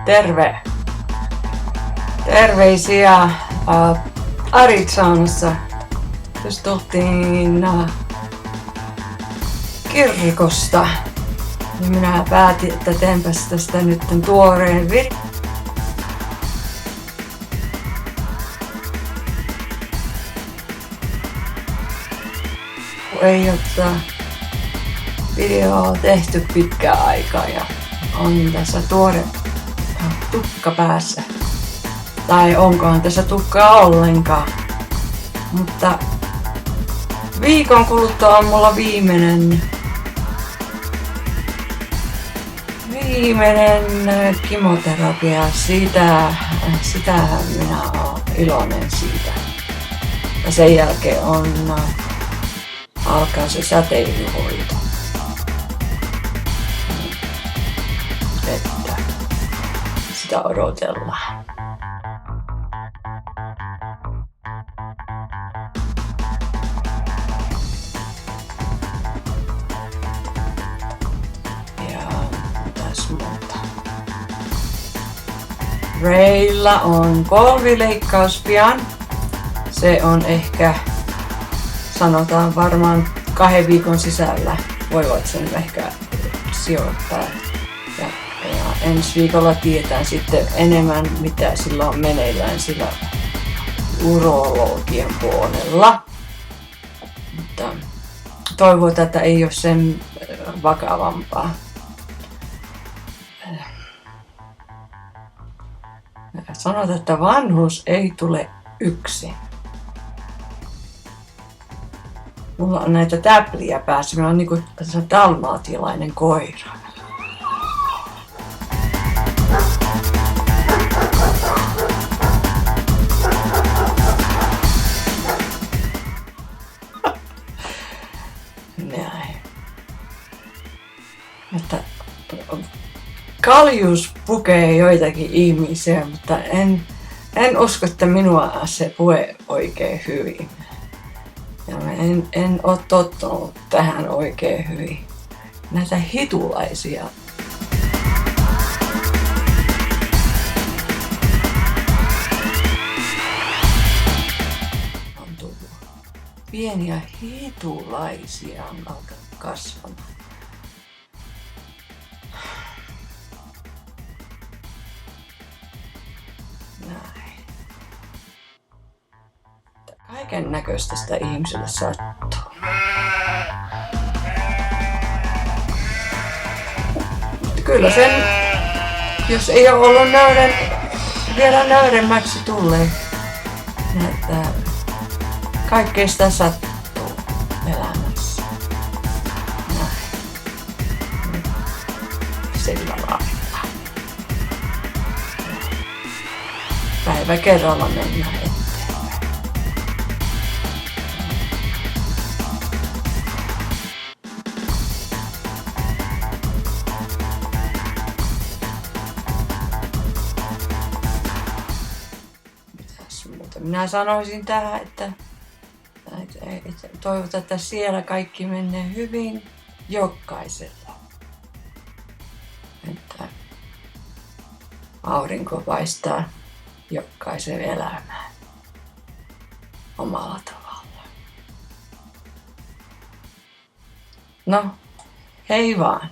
Terve! Terveisiä Aritsaunassa. Just tultiin kirkosta. Ja minä päätin, että teenpäs tästä nyt tuoreen ei ole videoa tehty pitkään aikaa ja on tässä tuore tukka päässä. Tai onkohan tässä tukkaa ollenkaan. Mutta viikon kuluttua on mulla viimeinen kimoterapia. Sitä minä olen iloinen siitä. Ja sen jälkeen alkaa se säteilyhoito. Että sitä odotellaan. Ja mitäs muuta? Reilla on polvileikkaus pian. Se on ehkä, sanotaan varmaan 2 viikon sisällä voivat sen ehkä sijoittaa. Ja ensi viikolla tiedetään sitten enemmän, mitä sillä on meneillään sillä urologian puolella. Mutta toivotaan, että ei ole sen vakavampaa. Sanotaan, että vanhuus ei tule yksin. Mulla on näitä täpliä päässä. Minulla on niinku dalmaatialainen koira. Näin. Että kaljus pukee joitakin ihmisiä, mutta en usko, että minua se pue oikein hyvin. Ja mä en ole tottunut tähän oikein hyvin. Näitä hitulaisia. On tullut pieniä hitulaisia on alkanut kasvamaan. Näin. Kaiken näköistä sitä ihmiselle sattuu. Kyllä sen, jos ei ole ollut vielä nöyremmäksi tulee, että kaikkea sitä sattuu elämässä. Näin. Sillä lailla. Päivä kerralla mennään eteenpäin. Minä sanoisin tähän, että toivotaan, että siellä kaikki menee hyvin jokaisella. Että aurinko paistaa jokaisen elämään omalla tavalla. No, hei vaan!